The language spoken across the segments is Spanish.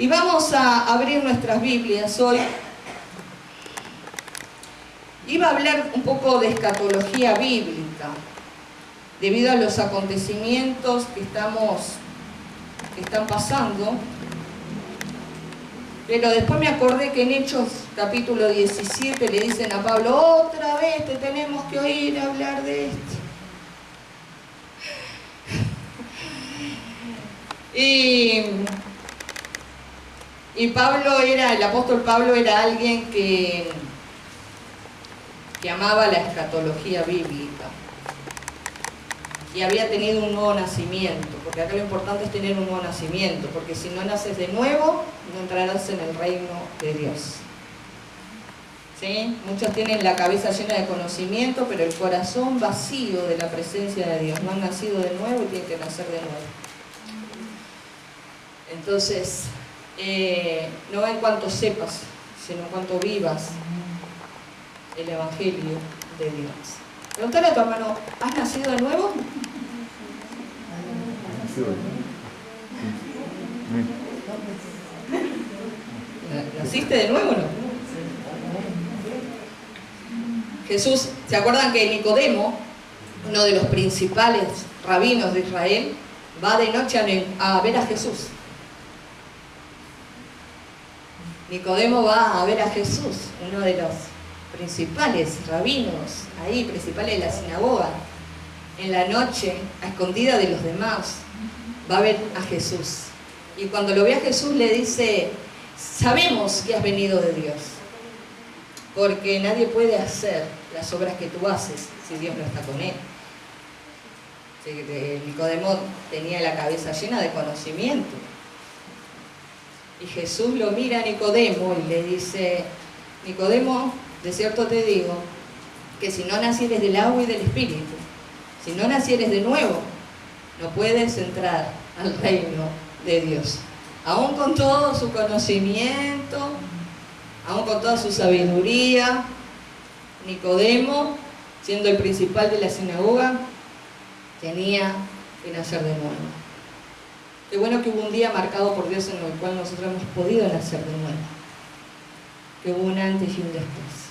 Y vamos a abrir nuestras Biblias hoy. Iba a hablar un poco de escatología bíblica, debido a los acontecimientos que están pasando. Pero después me acordé que en Hechos capítulo 17 le dicen a Pablo: otra vez te tenemos que oír hablar de esto. Y Pablo el apóstol Pablo era alguien que amaba la escatología bíblica y había tenido un nuevo nacimiento, porque acá lo importante es tener un nuevo nacimiento, porque si no naces de nuevo, no entrarás en el reino de Dios. ¿Sí? Muchos tienen la cabeza llena de conocimiento, pero el corazón vacío de la presencia de Dios. No han nacido de nuevo y tienen que nacer de nuevo. Entonces, no en cuanto sepas, sino en cuanto vivas el Evangelio de Dios. Pregúntale a tu hermano: ¿has nacido de nuevo? ¿Naciste de nuevo o no? Jesús, ¿se acuerdan que Nicodemo, uno de los principales rabinos de Israel, va de noche a ver a Jesús? Nicodemo va a ver a Jesús, uno de los principales rabinos, ahí, principales de la sinagoga, en la noche, a escondida de los demás, va a ver a Jesús. Y cuando lo ve a Jesús le dice: sabemos que has venido de Dios, porque nadie puede hacer las obras que tú haces si Dios no está con él. Nicodemo tenía la cabeza llena de conocimiento. Y Jesús lo mira a Nicodemo y le dice: Nicodemo, de cierto te digo que si no nacieres del agua y del espíritu, si no nacieres de nuevo, no puedes entrar al reino de Dios. Aún con todo su conocimiento, aún con toda su sabiduría, Nicodemo, siendo el principal de la sinagoga, tenía que nacer de nuevo. Qué bueno que hubo un día marcado por Dios en el cual nosotros hemos podido nacer de nuevo. Que hubo un antes y un después.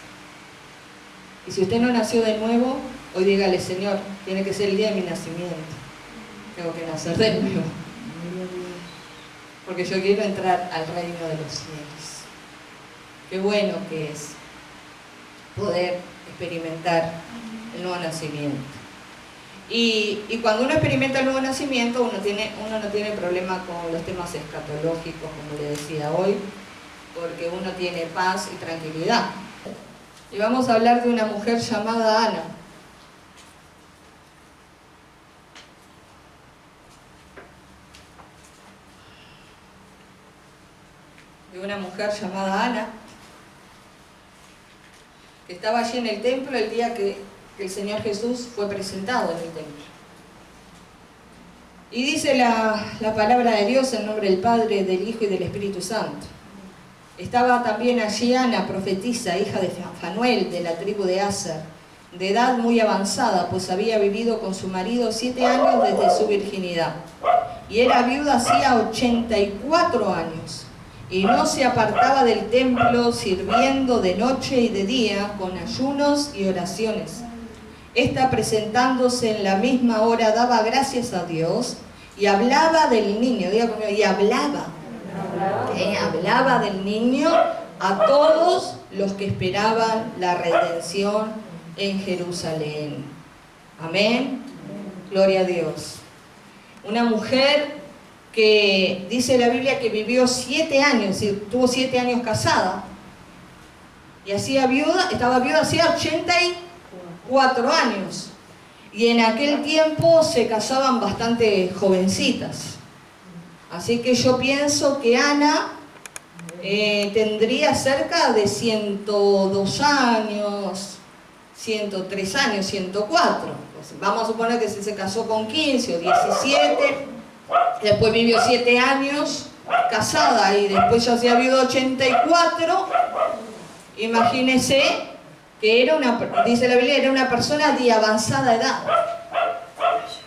Y si usted no nació de nuevo, hoy dígale: Señor, tiene que ser el día de mi nacimiento. Tengo que nacer de nuevo. Porque yo quiero entrar al reino de los cielos. Qué bueno que es poder experimentar el nuevo nacimiento. Y cuando uno experimenta el nuevo nacimiento, uno no tiene problema con los temas escatológicos, como le decía hoy, porque uno tiene paz y tranquilidad. Y vamos a hablar de una mujer llamada Ana. De una mujer llamada Ana, que estaba allí en el templo el día que el Señor Jesús fue presentado en el templo. Y dice la palabra de Dios en nombre del Padre, del Hijo y del Espíritu Santo. Estaba también allí Ana, profetisa, hija de Fanuel, de la tribu de Aser, de edad muy avanzada, pues había vivido con su marido 7 años desde su virginidad. Y era viuda hacía 84 años. Y no se apartaba del templo, sirviendo de noche y de día, con ayunos y oraciones. Esta, presentándose en la misma hora, daba gracias a Dios y hablaba del niño. Diga conmigo: y hablaba. Hablaba del niño a todos los que esperaban la redención en Jerusalén. Amén. Gloria a Dios. Una mujer que dice la Biblia que vivió 7 años, y tuvo 7 años casada, y estaba viuda hacía 84 años, y en aquel tiempo se casaban bastante jovencitas. Así que yo pienso que Ana tendría cerca de 102 años, 103 años, 104. Pues vamos a suponer que se casó con 15 o 17, después vivió 7 años casada y después ya se ha vivido 84. Imagínese que dice la Biblia, era una persona de avanzada edad.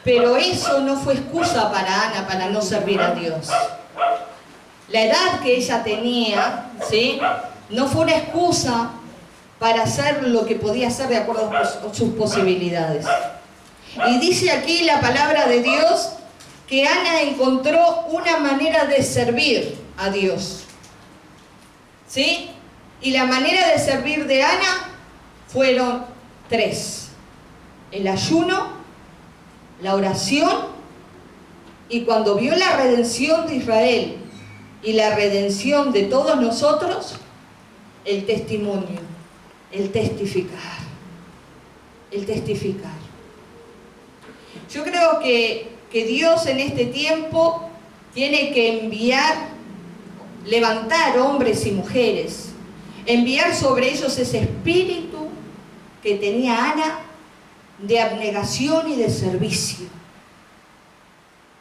Pero eso no fue excusa para Ana para no servir a Dios. la edad que ella tenía, ¿sí?, no fue una excusa para hacer lo que podía hacer de acuerdo a sus posibilidades. Y dice aquí la palabra de Dios que Ana encontró una manera de servir a Dios, ¿sí? Y la manera de servir de Ana fueron 3: el ayuno, la oración, y cuando vio la redención de Israel y la redención de todos nosotros, el testimonio, el testificar, el testificar. Yo creo que Dios en este tiempo tiene que levantar hombres y mujeres, enviar sobre ellos ese espíritu que tenía Ana de abnegación y de servicio,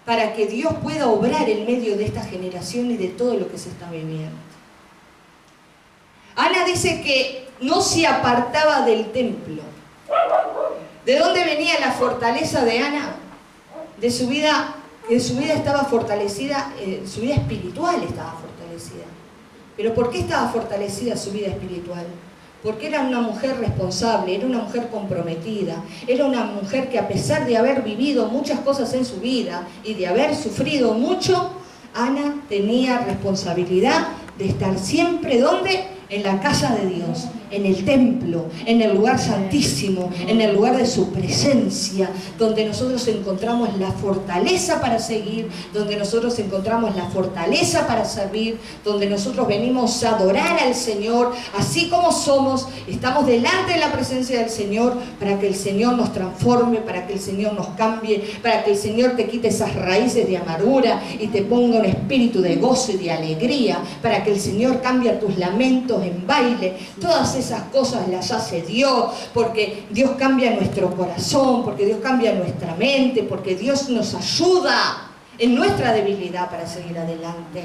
para que Dios pueda obrar en medio de esta generación y de todo lo que se está viviendo. Ana dice que no se apartaba del templo. ¿De dónde venía la fortaleza de Ana? De su vida estaba fortalecida, su vida espiritual estaba fortalecida. ¿Pero por qué estaba fortalecida su vida espiritual? Porque era una mujer responsable, era una mujer comprometida, era una mujer que, a pesar de haber vivido muchas cosas en su vida y de haber sufrido mucho, Ana tenía responsabilidad de estar siempre, ¿dónde? En la casa de Dios, en el templo, en el lugar santísimo, en el lugar de su presencia, donde nosotros encontramos la fortaleza para seguir, donde nosotros encontramos la fortaleza para servir, donde nosotros venimos a adorar al Señor, así como somos, estamos delante de la presencia del Señor, para que el Señor nos transforme, para que el Señor nos cambie, para que el Señor te quite esas raíces de amargura y te ponga un espíritu de gozo y de alegría, para que el Señor cambie tus lamentos en baile. Todas esas cosas las hace Dios, porque Dios cambia nuestro corazón, porque Dios cambia nuestra mente, porque Dios nos ayuda en nuestra debilidad para seguir adelante.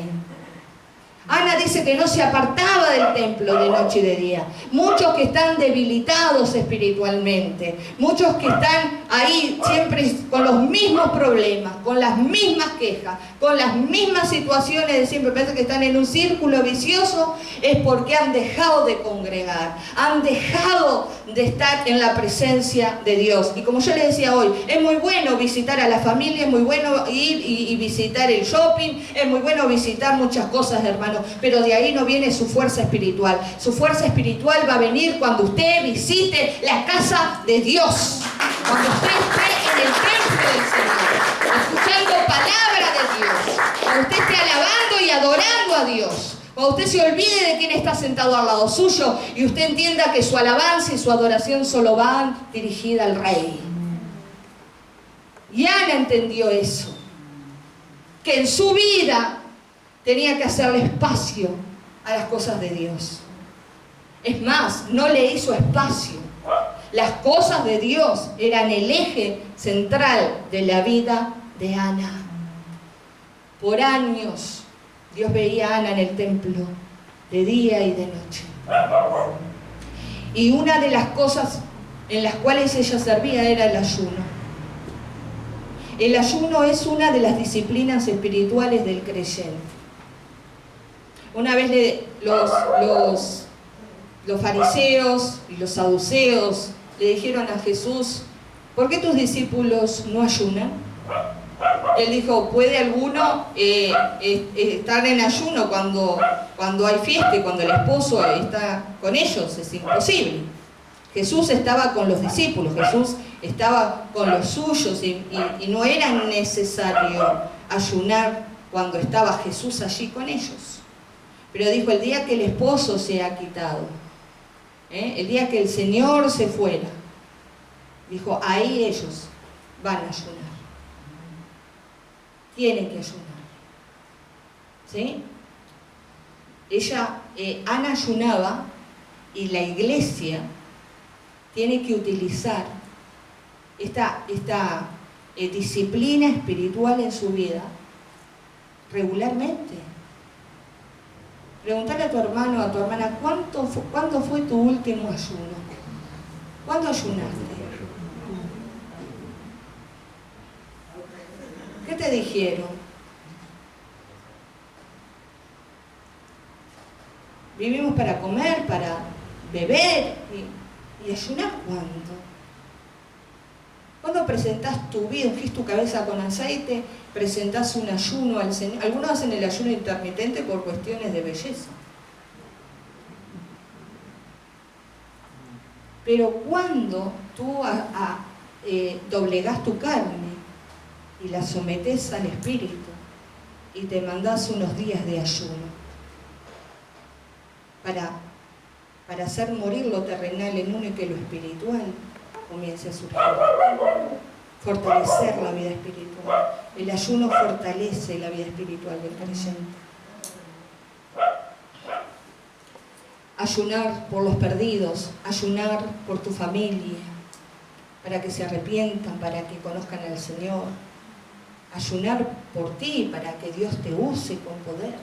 Ana dice que no se apartaba del templo de noche y de día. Muchos que están debilitados espiritualmente, muchos que están ahí siempre con los mismos problemas, con las mismas quejas, con las mismas situaciones de siempre, parece que están en un círculo vicioso, es porque han dejado de congregar, han dejado de estar en la presencia de Dios. Y como yo les decía hoy, es muy bueno visitar a la familia, es muy bueno ir y visitar el shopping, es muy bueno visitar muchas cosas, hermano, pero de ahí no viene su fuerza espiritual. Su fuerza espiritual va a venir cuando usted visite la casa de Dios, cuando usted esté en el templo del Señor, escuchando palabra de Dios, cuando usted esté alabando y adorando a Dios, cuando usted se olvide de quién está sentado al lado suyo y usted entienda que su alabanza y su adoración solo van dirigida al Rey. Y Ana entendió eso, que en su vida tenía que hacerle espacio a las cosas de Dios. Es más, no le hizo espacio. Las cosas de Dios eran el eje central de la vida de Ana. Por años, Dios veía a Ana en el templo, de día y de noche. Y una de las cosas en las cuales ella servía era el ayuno. El ayuno es una de las disciplinas espirituales del creyente. Una vez los fariseos y los saduceos le dijeron a Jesús: ¿por qué tus discípulos no ayunan? Él dijo: ¿puede alguno estar en ayuno cuando hay fiesta y cuando el esposo está con ellos? Es imposible. Jesús estaba con los discípulos, Jesús estaba con los suyos y no era necesario ayunar cuando estaba Jesús allí con ellos. Pero dijo: el día que el esposo se ha quitado, el día que el Señor se fuera, dijo, ahí ellos van a ayunar. Tienen que ayunar. ¿Sí? Ana ayunaba, y la iglesia tiene que utilizar esta disciplina espiritual en su vida regularmente. Preguntale a tu hermano o a tu hermana: ¿cuándo fue tu último ayuno? ¿Cuándo ayunaste? ¿Qué te dijeron? Vivimos para comer, para beber. ¿Y ayunar cuándo? ¿Cuándo presentás tu vida, ungís tu cabeza con aceite, presentás un ayuno al Señor? Algunos hacen el ayuno intermitente por cuestiones de belleza. Pero cuando tú doblegás tu carne y la sometés al Espíritu y te mandás unos días de ayuno para hacer morir lo terrenal en uno y que lo espiritual comience a surgir. Fortalecer la vida espiritual. El ayuno fortalece la vida espiritual del creyente. Ayunar por los perdidos, ayunar por tu familia, para que se arrepientan, para que conozcan al Señor. Ayunar por ti, para que Dios te use con poder.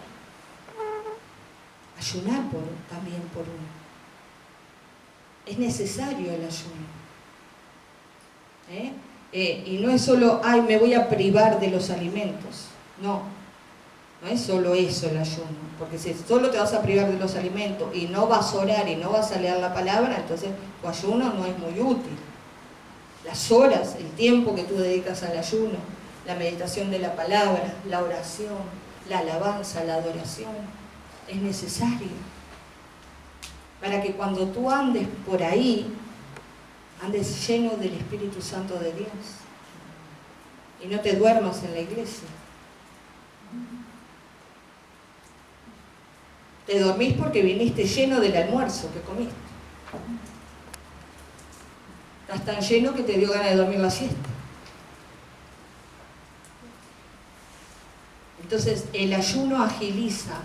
Ayunar también por uno. Es necesario el ayuno. Y no es solo, ay, me voy a privar de los alimentos. No es solo eso el ayuno. Porque si solo te vas a privar de los alimentos y no vas a orar y no vas a leer la palabra, entonces tu ayuno no es muy útil. Las horas, el tiempo que tú dedicas al ayuno, la meditación de la palabra, la oración, la alabanza, la adoración, es necesario para que cuando tú andes por ahí, andes lleno del Espíritu Santo de Dios y no te duermas en la iglesia. Te dormís porque viniste lleno del almuerzo que comiste. Estás tan lleno que te dio ganas de dormir la siesta. Entonces, el ayuno agiliza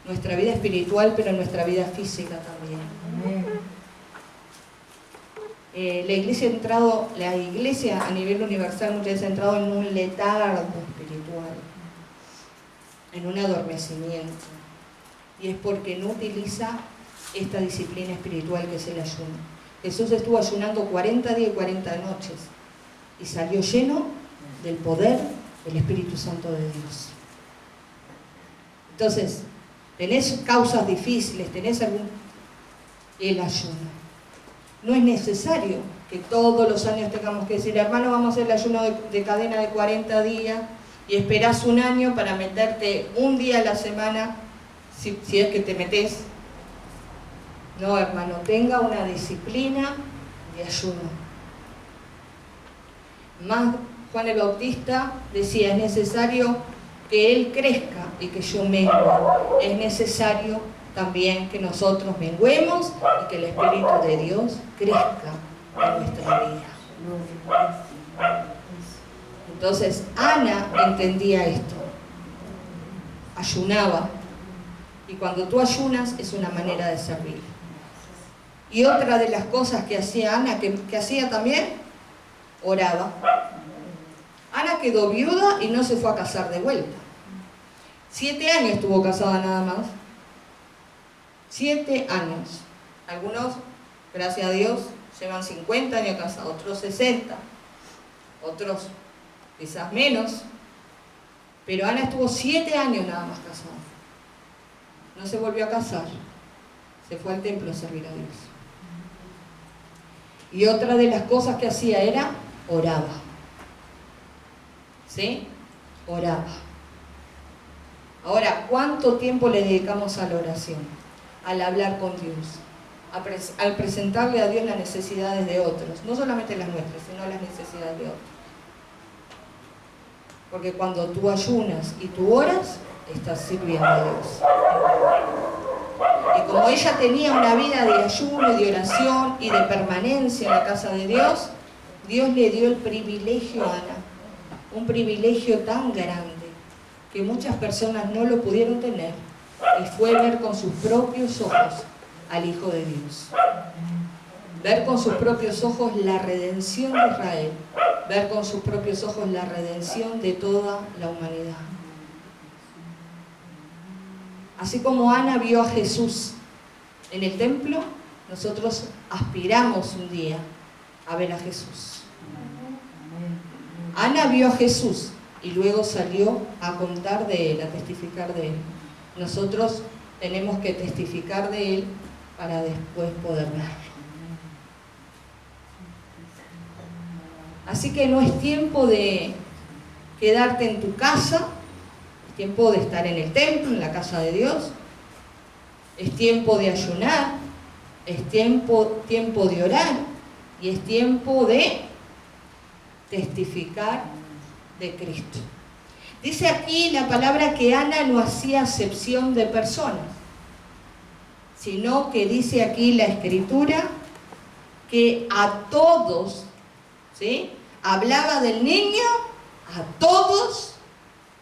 nuestra vida espiritual, pero nuestra vida física también. La iglesia a nivel universal muchas veces ha entrado en un letargo espiritual, en un adormecimiento. Y es porque no utiliza esta disciplina espiritual que es el ayuno. Jesús estuvo ayunando 40 días y 40 noches y salió lleno del poder del Espíritu Santo de Dios. Entonces, tenés causas difíciles, el ayuno. No es necesario que todos los años tengamos que decir, hermano, vamos a hacer el ayuno de cadena de 40 días y esperás un año para meterte un día a la semana, si es que te metés. No, hermano, tenga una disciplina de ayuno. Más Juan el Bautista decía, es necesario que Él crezca y que yo mengue. Es necesario también que nosotros menguemos y que el Espíritu de Dios crezca en nuestra vida. Entonces, Ana entendía esto. Ayunaba. Y cuando tú ayunas es una manera de servir. Y otra de las cosas que hacía Ana, que hacía también, oraba. Ana quedó viuda y no se fue a casar de vuelta. 7 años estuvo casada nada más. 7 años. Algunos, gracias a Dios, llevan 50 años casados, otros 60, otros quizás menos. Pero Ana estuvo 7 años nada más casada. No se volvió a casar. Se fue al templo a servir a Dios. Y otra de las cosas que hacía era oraba. ¿Sí? Oraba. Ahora, ¿cuánto tiempo le dedicamos a la oración? Al hablar con Dios, al presentarle a Dios las necesidades de otros, no solamente las nuestras, sino las necesidades de otros. Porque cuando tú ayunas y tú oras, estás sirviendo a Dios. Y como ella tenía una vida de ayuno y de oración y de permanencia en la casa de Dios, Dios le dio el privilegio a Ana, un privilegio tan grande que muchas personas no lo pudieron tener, y fue ver con sus propios ojos al Hijo de Dios. Ver con sus propios ojos la redención de Israel, ver con sus propios ojos la redención de toda la humanidad. Así como Ana vio a Jesús en el templo, nosotros aspiramos un día a ver a Jesús. Ana vio a Jesús y luego salió a contar de Él, a testificar de Él. Nosotros tenemos que testificar de Él para después poder verlo. Así que no es tiempo de quedarte en tu casa, es tiempo de estar en el templo, en la casa de Dios, es tiempo de ayunar, es tiempo de orar y es tiempo de testificar de Cristo. Dice aquí la palabra que Ana no hacía acepción de personas, sino que dice aquí la Escritura que a todos, ¿sí?, hablaba del niño a todos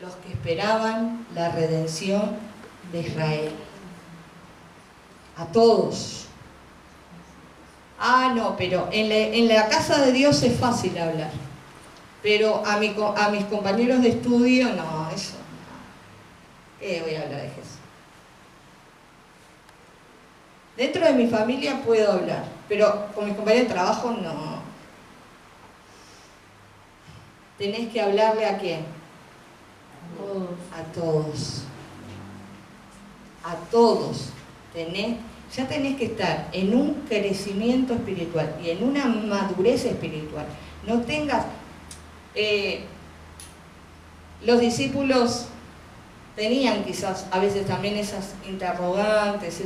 los que esperaban la redención de Israel. A todos. Ah, no, pero en la casa de Dios es fácil hablar. Pero a mis compañeros de estudio, no, eso no. ¿Qué voy a hablar de Jesús? Dentro de mi familia puedo hablar, pero con mis compañeros de trabajo no. Tenés que hablarle ¿a quién? A todos. A todos. Ya tenés que estar en un crecimiento espiritual y en una madurez espiritual. No tengas... los discípulos tenían quizás a veces también esas interrogantes,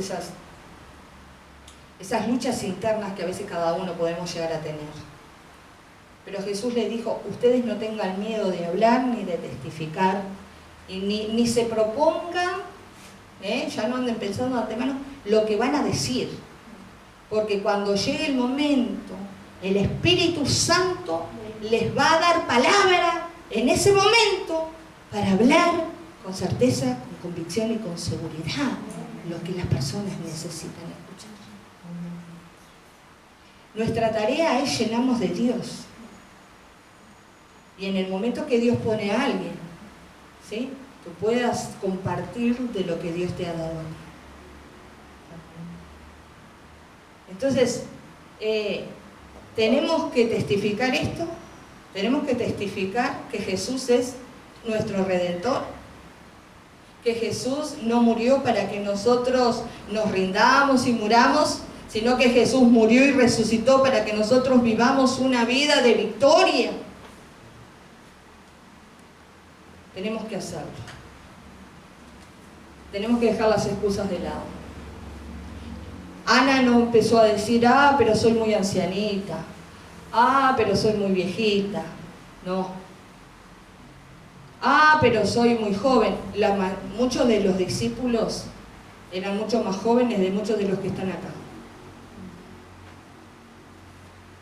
esas luchas internas que a veces cada uno podemos llegar a tener. Pero Jesús les dijo, ustedes no tengan miedo de hablar ni de testificar, y ni se propongan, ya no anden pensando de antemano, lo que van a decir. Porque cuando llegue el momento, el Espíritu Santo les va a dar palabra en ese momento para hablar con certeza, con convicción y con seguridad lo que las personas necesitan escuchar. Nuestra tarea es llenarnos de Dios. Y en el momento que Dios pone a alguien, ¿sí?, tú puedas compartir de lo que Dios te ha dado. Entonces, tenemos que testificar esto, tenemos que testificar que Jesús es nuestro Redentor, que Jesús no murió para que nosotros nos rindamos y muramos, sino que Jesús murió y resucitó para que nosotros vivamos una vida de victoria. Tenemos que hacerlo. Tenemos que dejar las excusas de lado. Ana no empezó a decir, pero soy muy ancianita, pero soy muy viejita. No. Pero soy muy joven. Muchos de los discípulos eran mucho más jóvenes de muchos de los que están acá.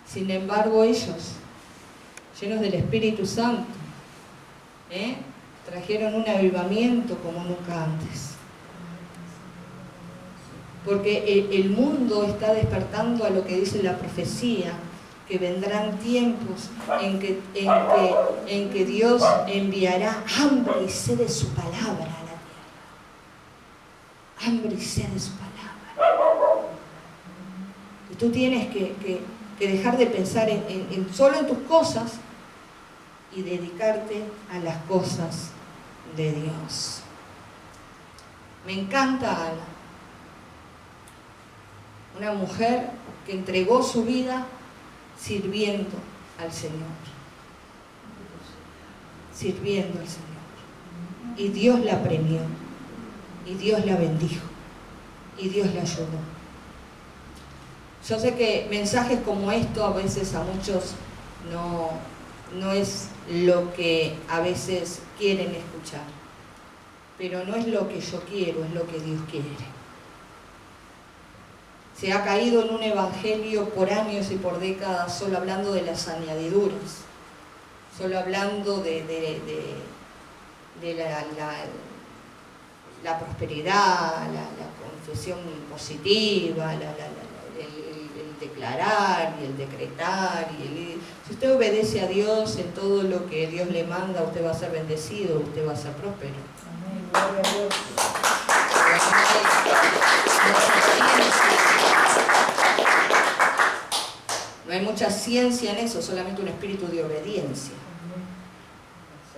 Sin embargo, ellos, llenos del Espíritu Santo, trajeron un avivamiento como nunca antes. Porque el mundo está despertando a lo que dice la profecía, que vendrán tiempos en que Dios enviará hambre y sed de su palabra a la tierra. Hambre y sed de su palabra. Y tú tienes que dejar de pensar solo en tus cosas y dedicarte a las cosas de Dios. Me encanta Ana, una mujer que entregó su vida sirviendo al Señor. Sirviendo al Señor. Y Dios la premió, y Dios la bendijo, y Dios la ayudó. Yo sé que mensajes como esto a veces a muchos no es lo que a veces quieren escuchar, pero no es lo que yo quiero, es lo que Dios quiere. Se ha caído en un evangelio por años y por décadas solo hablando de las añadiduras, solo hablando de la prosperidad, la confesión positiva, el declarar y el decretar. Si usted obedece a Dios en todo lo que Dios le manda, usted va a ser bendecido, usted va a ser próspero. Amén. Gloria a Dios. No hay mucha ciencia en eso, solamente un espíritu de obediencia.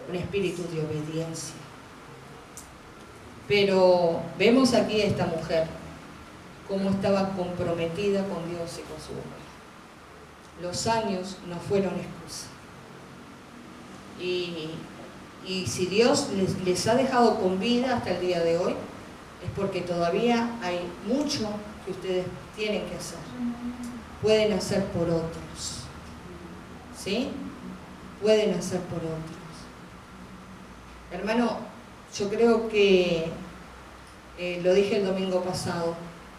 Un espíritu de obediencia. Pero vemos aquí a esta mujer, cómo estaba comprometida con Dios y con su hombre. Los años no fueron excusa. Y si Dios les ha dejado con vida hasta el día de hoy, es porque todavía hay mucho que ustedes tienen que hacer. Pueden hacer por otros. ¿Sí? Pueden hacer por otros. Hermano, yo creo que, lo dije el domingo pasado,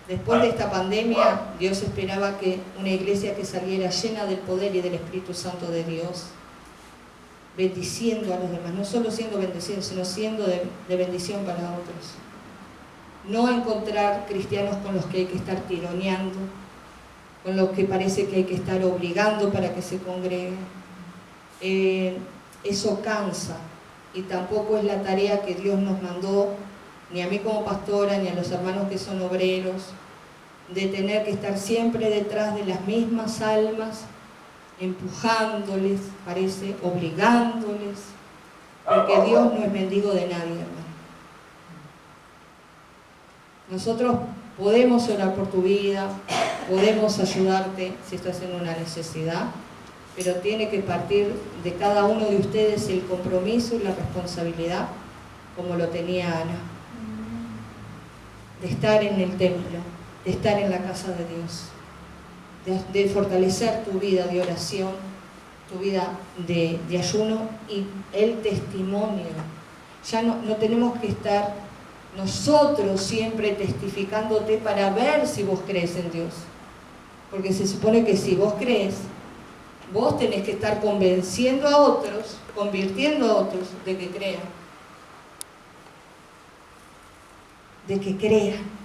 después de esta pandemia, Dios esperaba que una iglesia que saliera llena del poder y del Espíritu Santo de Dios, bendiciendo a los demás, no solo siendo bendecidos, sino siendo de bendición para otros. No encontrar cristianos con los que hay que estar tironeando, con los que parece que hay que estar obligando para que se congreguen. Eso cansa, y tampoco es la tarea que Dios nos mandó, ni a mí como pastora, ni a los hermanos que son obreros, de tener que estar siempre detrás de las mismas almas, empujándoles, parece, obligándoles, porque Dios no es mendigo de nadie, hermano. Nosotros podemos orar por tu vida, podemos ayudarte si estás en una necesidad, pero tiene que partir de cada uno de ustedes el compromiso y la responsabilidad, como lo tenía Ana, de estar en el templo, de estar en la casa de Dios, de fortalecer tu vida de oración, tu vida de ayuno y el testimonio. Ya no tenemos que estar nosotros siempre testificándote para ver si vos crees en Dios, porque se supone que si vos crees, vos tenés que estar convenciendo a otros, convirtiendo a otros de que crean. De que crean.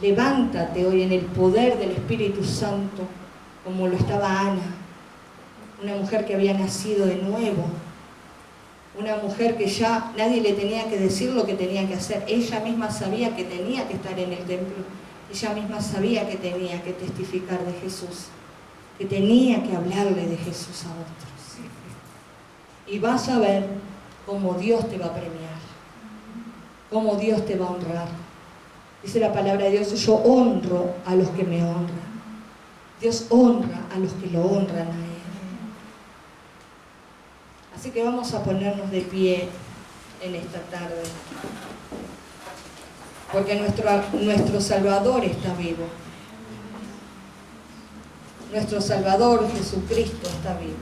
Levántate hoy en el poder del Espíritu Santo, como lo estaba Ana, una mujer que había nacido de nuevo, una mujer que ya nadie le tenía que decir lo que tenía que hacer. Ella misma sabía que tenía que estar en el templo, ella misma sabía que tenía que testificar de Jesús, que tenía que hablarle de Jesús a otros. Y vas a ver cómo Dios te va a premiar, cómo Dios te va a honrar. Dice la palabra de Dios, yo honro a los que me honran. Dios honra a los que lo honran a Él. Así que vamos a ponernos de pie en esta tarde, porque nuestro Salvador está vivo. Nuestro Salvador Jesucristo está vivo.